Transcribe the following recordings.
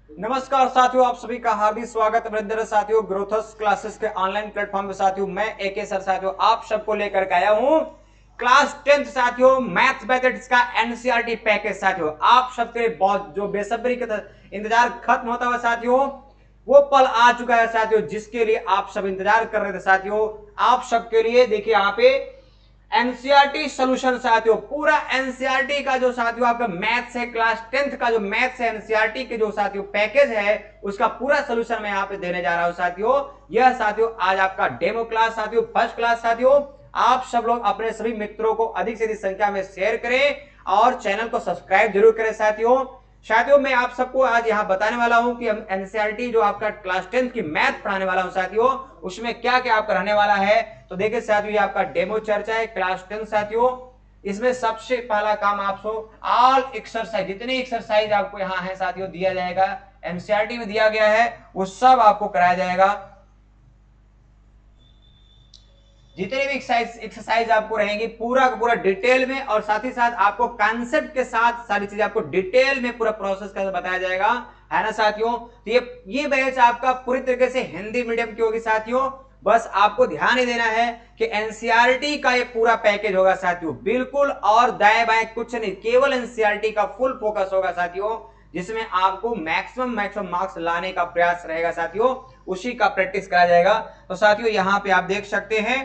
नमस्कार साथियों, आप सभी का हार्दिक स्वागत है साथियों ग्रोथस क्लासेस के ऑनलाइन प्लेटफॉर्म पे। साथियों मैं एके सर साथियों आप सबको लेकर के आया हूं क्लास 10th साथियों मैथ्स मैथमेटिक्स का एनसीईआरटी पैकेज। साथियों आप सबके बहुत जो बेसब्री का इंतजार खत्म होता हुआ साथियों, वो पल आ चुका है साथियों, जिसके लिए आप सब इंतजार कर रहे थे साथियों। आप सबके लिए देखिए यहाँ पे एनसीईआरटी सॉल्यूशन साथियों, पूरा एनसीईआरटी का जो साथियों आपका मैथ्स है, क्लास 10th का जो मैथ्स है एनसीईआरटी के जो साथियों पैकेज है, उसका पूरा सॉल्यूशन मैं यहाँ पे देने जा रहा हूं साथियों। यह साथियों आज आपका डेमो क्लास साथियों, फर्स्ट क्लास साथियों। आप सब लोग अपने सभी मित्रों को अधिक से अधिक संख्या में शेयर करें और चैनल को सब्सक्राइब जरूर करें साथियों। साथियों मैं आप सबको आज यहाँ बताने वाला हूं कि हम एनसीईआरटी जो आपका क्लास 10th की मैथ पढ़ाने वाला हूं साथियों, उसमें क्या क्या आपका रहने वाला है। तो देखिए साथियों, ये आपका डेमो चर्चा है क्लास 10 साथियों। इसमें सबसे पहला काम आपको ऑल एक्सरसाइज, जितने एक्सरसाइज आपको यहाँ है साथियों दिया जाएगा, एनसीईआरटी में दिया गया है, वो सब आपको कराया जाएगा। जितने भी एक्सरसाइज आपको रहेंगी पूरा का पूरा डिटेल में, और साथ ही साथ आपको कॉन्सेप्ट के साथ सारी चीजें आपको डिटेल में पूरा प्रोसेस कैसे बताया जाएगा, है ना साथियों। तो ये बैच आपका पूरी तरीके से हिंदी मीडियम की होगी साथियों। बस आपको ध्यान ही देना है कि एनसीईआरटी का ये पूरा पैकेज होगा साथियों, बिल्कुल और दाएं बाएं कुछ नहीं, केवल एनसीईआरटी का फुल फोकस होगा साथियों, जिसमें आपको मैक्सिमम मार्क्स लाने का प्रयास रहेगा साथियों, उसी का प्रैक्टिस कराया जाएगा। तो साथियों यहाँ पे आप देख सकते हैं,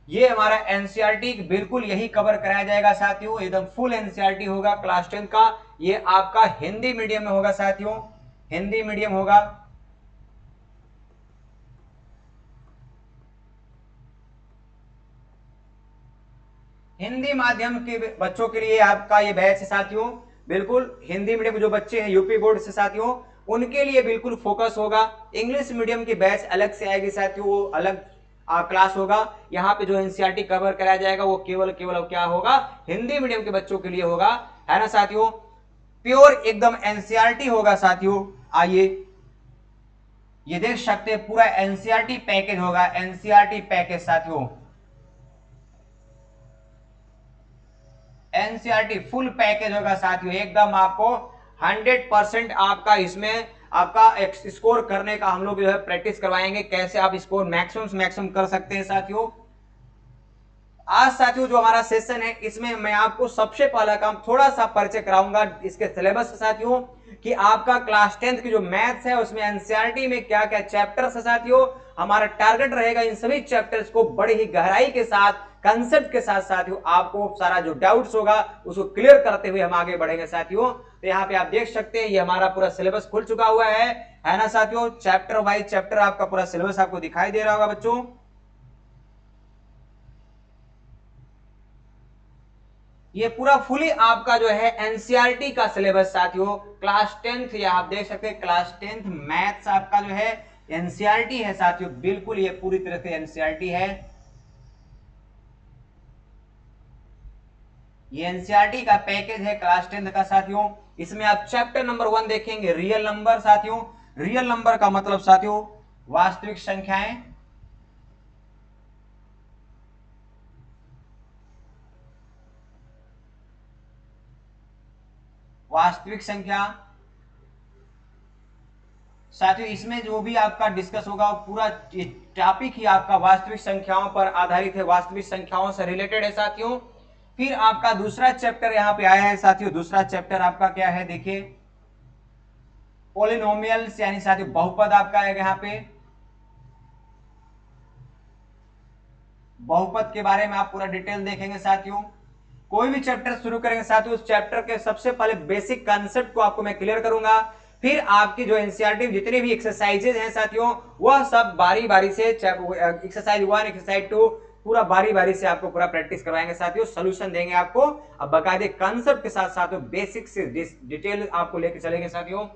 ये हमारा एनसीईआरटी बिल्कुल यही कवर कराया जाएगा साथियों, एकदम फुल एनसीईआरटी होगा क्लास 10 का। ये आपका हिंदी मीडियम में होगा साथियों, हिंदी मीडियम होगा। हिंदी माध्यम के बच्चों के लिए आपका ये बैच है साथियों, बिल्कुल हिंदी मीडियम जो बच्चे हैं यूपी बोर्ड से साथियों, उनके लिए बिल्कुल फोकस होगा। इंग्लिश मीडियम की बैच अलग से आएगी साथियों, वो अलग क्लास होगा। यहाँ पे जो एनसीईआरटी कवर कराया जाएगा वो केवल केवल क्या होगा, हिंदी मीडियम के बच्चों के लिए होगा, है ना साथियों। प्योर एकदम एनसीईआरटी होगा साथियों। आइए ये देख सकते हैं, पूरा एनसीईआरटी पैकेज होगा, एनसीईआरटी पैकेज साथियों, एनसीईआरटी फुल पैकेज होगा साथियों, एकदम आपको 100% आपका इसमें आपका स्कोर करने का हम लोग जो है प्रैक्टिस करवाएंगे, कैसे आप स्कोर मैक्सिमम कर सकते हैं साथियों। आज साथियों जो हमारा सेशन है, इसमें मैं आपको सबसे पहला काम थोड़ा सा परिचय कराऊंगा इसके सिलेबस से साथियों, कि आपका क्लास 10th की जो मैथ्स है उसमें एनसीईआरटी में क्या क्या चैप्टर्स है साथियों। हमारा टारगेट रहेगा इन सभी चैप्टर्स को बड़ी ही गहराई के साथ, कंसेप्ट के साथ साथियों, आपको सारा जो डाउट्स होगा उसको क्लियर करते हुए हम आगे बढ़ेंगे साथियों। तो यहाँ पे आप देख सकते हैं, ये हमारा पूरा सिलेबस खुल चुका हुआ है ना साथियों। चैप्टर वाइज चैप्टर आपका पूरा सिलेबस आपको दिखाई दे रहा होगा बच्चों। ये पूरा फुली आपका जो है एनसीईआरटी का सिलेबस साथियों, क्लास 10th, ये आप देख सकते हैं क्लास 10th मैथ्स आपका जो है एनसीईआरटी है साथियों, बिल्कुल ये पूरी तरह से एनसीईआरटी है। ये एनसीईआरटी का पैकेज है क्लास 10th का साथियों। इसमें आप चैप्टर नंबर 1 देखेंगे, रियल नंबर साथियों। रियल नंबर का मतलब साथियों वास्तविक संख्याएं, वास्तविक संख्या साथियों। इसमें जो भी आपका डिस्कस होगा पूरा टॉपिक ही आपका वास्तविक संख्याओं पर आधारित है, वास्तविक संख्याओं से रिलेटेड है साथियों। फिर आपका दूसरा चैप्टर यहाँ पे आया है साथियों, दूसरा चैप्टर आपका क्या है देखिए, पोलिनोमियल्स, यानी साथियों बहुपद आपका है यहाँ पे। बहुपद के बारे में आप पूरा डिटेल देखेंगे साथियों। कोई भी चैप्टर शुरू करेंगे साथियों, उस चैप्टर के सबसे पहले बेसिक कॉन्सेप्ट को आपको मैं क्लियर करूंगा, फिर आपकी जो एनसीईआरटी जितने भी एक्सरसाइजेज हैं साथियों, वह सब बारी बारी से एक्सरसाइज 1 एक्सरसाइज 2 पूरा बारी बारी से आपको पूरा प्रैक्टिस करवाएंगे साथियों, सोल्यूशन देंगे आपको, अब बाकायदे कॉन्सेप्ट के साथ साथियों बेसिक से डिटेल आपको लेके चलेंगे साथियों।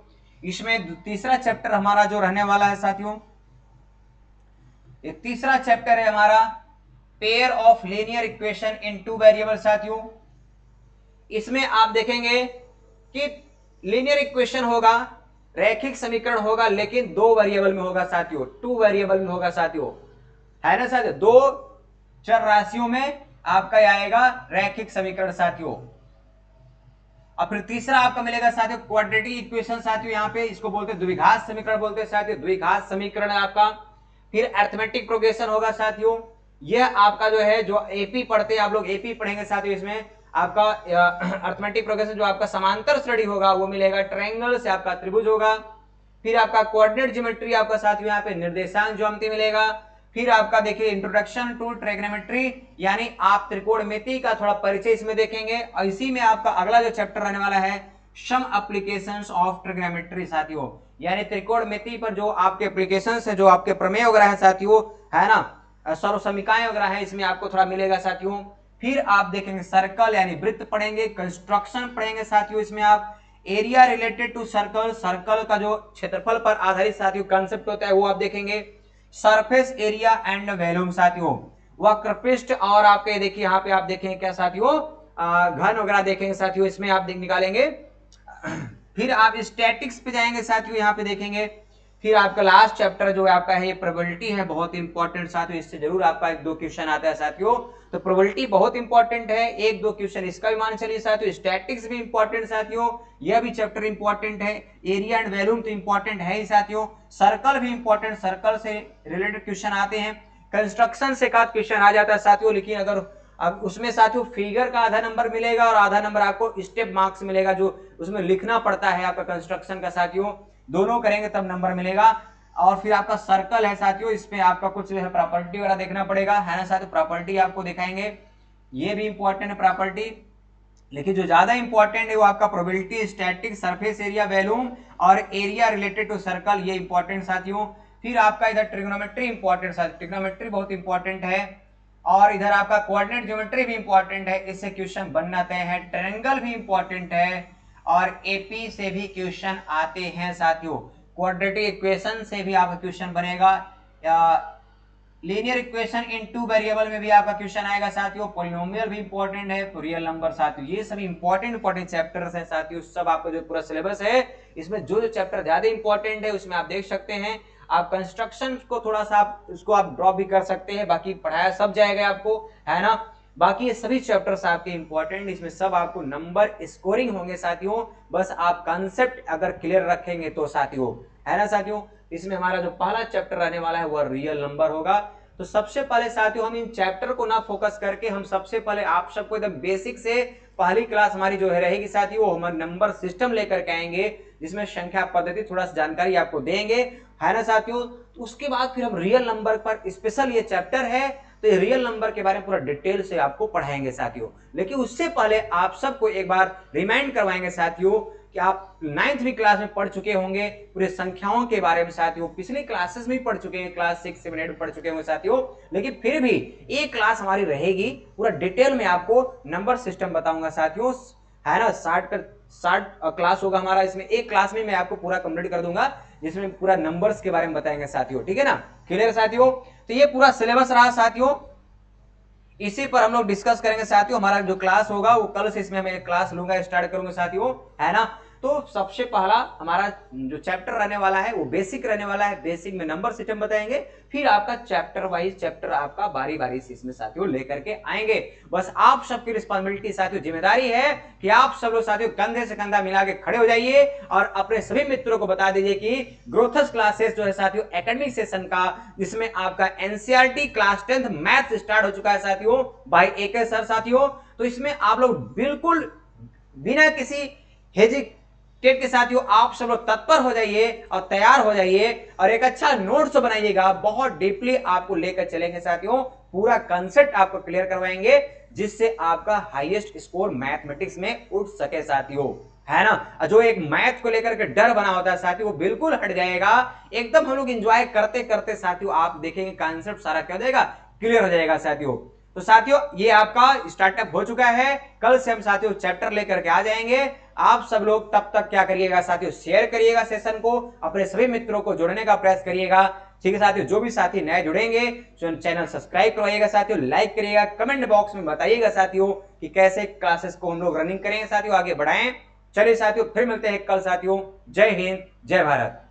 इसमें तीसरा चैप्टर हमारा जो रहने वाला है साथियों, ये तीसरा चैप्टर है हमारा pair of linear equation in two variable साथियों। इसमें आप देखेंगे कि लीनियर इक्वेशन होगा, रैखिक समीकरण होगा, लेकिन दो वेरिएबल में होगा साथियों, टू वेरिएबल में होगा साथियों, है ना साथियों। दो चर राशियों में आपका आएगा रैखिक समीकरण साथियों। और फिर तीसरा आपका मिलेगा साथियों क्वाड्रेटिक इक्वेशन साथियों, यहाँ पे इसको बोलते हैं द्विघात समीकरण बोलते हैं साथियों, द्विघात समीकरण है आपका। फिर अरिथमेटिक प्रोग्रेशन होगा साथियों, यह आपका जो है जो एपी पढ़ते हैं आप लोग, एपी पढ़ेंगे साथियों, इसमें आपका अरिथमेटिक प्रोग्रेशन जो आपका समांतर श्रेणी होगा वो मिलेगा, ट्रायंगल से आपका त्रिभुज होगा। फिर आपका कोऑर्डिनेट ज्योमेट्री आपका साथियों यहाँ पे निर्देशांक ज्यामिति मिलेगा। फिर आपका देखिए इंट्रोडक्शन टू ट्रिग्नोमेट्री, यानी आप त्रिकोणमिति का थोड़ा परिचय इसमें देखेंगे। और इसी में आपका अगला जो चैप्टर रहने वाला है सम एप्लीकेशंस ऑफ ट्रिग्नोमेट्री साथियों, यानी त्रिकोणमिति पर जो आपके एप्लीकेशंस है, जो आपके प्रमेय वगैरह है साथियों, है ना, सर्व समीकरण वगैरह है, इसमें आपको थोड़ा मिलेगा साथियों। फिर आप देखेंगे सर्कल यानी वृत्त पढ़ेंगे, कंस्ट्रक्शन पढ़ेंगे साथियों, इसमें आप area related to circle, circle का जो क्षेत्रफल पर आधारित साथियों कंसेप्ट होता है वो आप देखेंगे। सरफेस एरिया एंड वॉल्यूम साथियों, वक्रपृष्ठ, और आपके देखिए यहाँ पे आप देखेंगे क्या साथियों घन वगैरह देखेंगे साथियों, इसमें आप निकालेंगे। फिर आप स्टैटिक्स पे जाएंगे साथियों, यहाँ पे देखेंगे। फिर आपका लास्ट चैप्टर जो है आपका है ये प्रोबेबिलिटी है, बहुत इंपॉर्टेंट साथियों, इससे जरूर आपका एक दो क्वेश्चन आता है साथियों, तो प्रोबेबिलिटी बहुत इंपॉर्टेंट है, एक दो क्वेश्चन इसका भी मान चलिए साथियों। स्टैटिक्स भी इंपॉर्टेंट साथियों, यह भी चैप्टर इंपॉर्टेंट है। एरिया एंड वॉल्यूम तो इंपॉर्टेंट है ही साथियों, सर्कल भी इंपॉर्टेंट, सर्कल से रिलेटेड क्वेश्चन आते हैं। कंस्ट्रक्शन से का क्वेश्चन आ जाता है साथियों, लेकिन अगर अब उसमें साथियों फिगर का आधा नंबर मिलेगा और आधा नंबर आपको स्टेप मार्क्स मिलेगा, जो उसमें लिखना पड़ता है आपका कंस्ट्रक्शन का साथियों, दोनों करेंगे तब नंबर मिलेगा। और फिर आपका सर्कल है साथियों, इस पे आपका कुछ जो है प्रॉपर्टी वगैरह देखना पड़ेगा, है ना साथियों, प्रॉपर्टी आपको दिखाएंगे, ये भी इंपॉर्टेंट है प्रॉपर्टी। लेकिन जो ज्यादा इंपॉर्टेंट है वो आपका probability, static, surface area, volume और एरिया रिलेटेड टू सर्कल, ये इंपॉर्टेंट साथियों। फिर आपका इधर ट्रिग्नोमेट्री इंपॉर्टेंट साथियों, ट्रिग्नोमेट्री बहुत इंपॉर्टेंट है। और इधर आपका कोऑर्डिनेट ज्योमेट्री भी इंपॉर्टेंट है, इससे क्वेश्चन बनना तय है। ट्रायंगल भी इंपॉर्टेंट है और एपी से भी क्वेश्चन आते हैं साथियों। क्वाड्रेटिक इक्वेशन से भी आपका क्वेश्चन बनेगा, linear equation in two variable में भी आपका क्वेश्चन आएगा साथियों। पॉलिनोमियल भी इंपॉर्टेंट है, रियल नंबर साथियों, ये सभी इंपॉर्टेंट चैप्टर्स हैं साथियों। सब आपका जो पूरा सिलेबस है इसमें जो जो चैप्टर ज्यादा इंपॉर्टेंट है उसमें आप देख सकते हैं। आप कंस्ट्रक्शन को थोड़ा सा उसको आप ड्रॉप भी कर सकते हैं, बाकी पढ़ाया सब जाएगा आपको, है ना। बाकी ये सभी चैप्टर्स आपके इंपॉर्टेंट, इसमें सब आपको नंबर स्कोरिंग होंगे साथियों, बस आप कंसेप्ट अगर क्लियर रखेंगे तो साथियों, है ना साथियों। इसमें हमारा जो पहला चैप्टर रहने वाला है वह रियल नंबर होगा। तो सबसे पहले साथियों हम इन चैप्टर को ना फोकस करके हम सबसे पहले आप सबको एकदम बेसिक से पहली क्लास हमारी जो है रहेगी साथियों, वो हम नंबर सिस्टम लेकर के आएंगे, जिसमें संख्या पद्धति थोड़ा सा जानकारी आपको देंगे, है ना साथियों। तो उसके बाद फिर हम रियल नंबर पर स्पेशल ये चैप्टर है, तो ये रियल नंबर के बारे में पूरा डिटेल से आपको पढ़ाएंगे साथियों। लेकिन उससे पहले आप सबको एक बार रिमाइंड करवाएंगे साथियों कि आप 9वीं क्लास में पढ़ चुके होंगे पूरे संख्याओं के बारे में साथियों, पिछली क्लासेस में पढ़ चुके हैं, क्लास 6, 7, 8 में पढ़ चुके होंगे साथियों। लेकिन फिर भी एक क्लास हमारी रहेगी, पूरा डिटेल में आपको नंबर सिस्टम बताऊंगा साथियों, है ना। 60 क्लास होगा हमारा, इसमें एक क्लास में मैं आपको पूरा कंप्लीट कर दूंगा, जिसमें पूरा नंबर्स के बारे में बताएंगे साथियों, ठीक है ना। क्लियर साथियों, तो ये पूरा सिलेबस रहा साथियों, इसी पर हम लोग डिस्कस करेंगे साथियों। हमारा जो क्लास होगा वो कल से इसमें मैं क्लास लूंगा, स्टार्ट करूंगा साथियों, है ना। तो सबसे पहला हमारा जो चैप्टर रहने वाला है वो बेसिक रहने वाला है, बेसिक में नंबर सिस्टम बताएंगे, फिर आपका चैप्टर वाइज चैप्टर आपका बारी बारी से इसमें साथियों लेकर के आएंगे। बस आप सबकी रिस्पांसिबिलिटी साथियों, जिम्मेदारी है कि आप सब लोग साथियों कंधे से कंधा मिला के खड़े हो जाइए और अपने सभी मित्रों को बता दीजिए कि ग्रोथस क्लासेस जो है साथियों एकेडमिक सेशन का, जिसमें आपका NCERT class 10th math start हो चुका है साथियों बाय एके सर साथियों। तो इसमें आप लोग बिल्कुल बिना किसी हेजिटेट के साथियों आप सब लोग तत्पर हो जाइए और तैयार हो जाइए और एक अच्छा नोट्स बनाइएगा, बहुत डीपली आपको लेकर चलेंगे साथियों, पूरा कंसेप्ट आपको क्लियर करवाएंगे, जिससे आपका हाईएस्ट स्कोर मैथमेटिक्स में उठ सके साथियों, है ना। जो एक मैथ को लेकर के डर बना होता है साथियों वो बिल्कुल हट जाएगा, एकदम हम लोग एंजॉय करते करते साथियों आप देखेंगे कंसेप्ट सारा क्या हो जाएगा, क्लियर हो जाएगा साथियों। तो साथियों ये आपका स्टार्टअप हो चुका है, कल से हम साथियों चैप्टर लेकर के आ जाएंगे। आप सब लोग तब तक क्या करिएगा साथियों, शेयर करिएगा सेशन को, अपने सभी मित्रों को जोड़ने का प्रयास करिएगा, ठीक है साथियों। जो भी साथी नए जुड़ेंगे चैनल सब्सक्राइब करवाइएगा साथियों, लाइक करिएगा, कमेंट बॉक्स में बताइएगा साथियों कि कैसे क्लासेस को हम लोग रनिंग करेंगे साथियों, आगे बढ़ाएं। चलिए साथियों फिर मिलते हैं कल साथियों, जय हिंद जय भारत।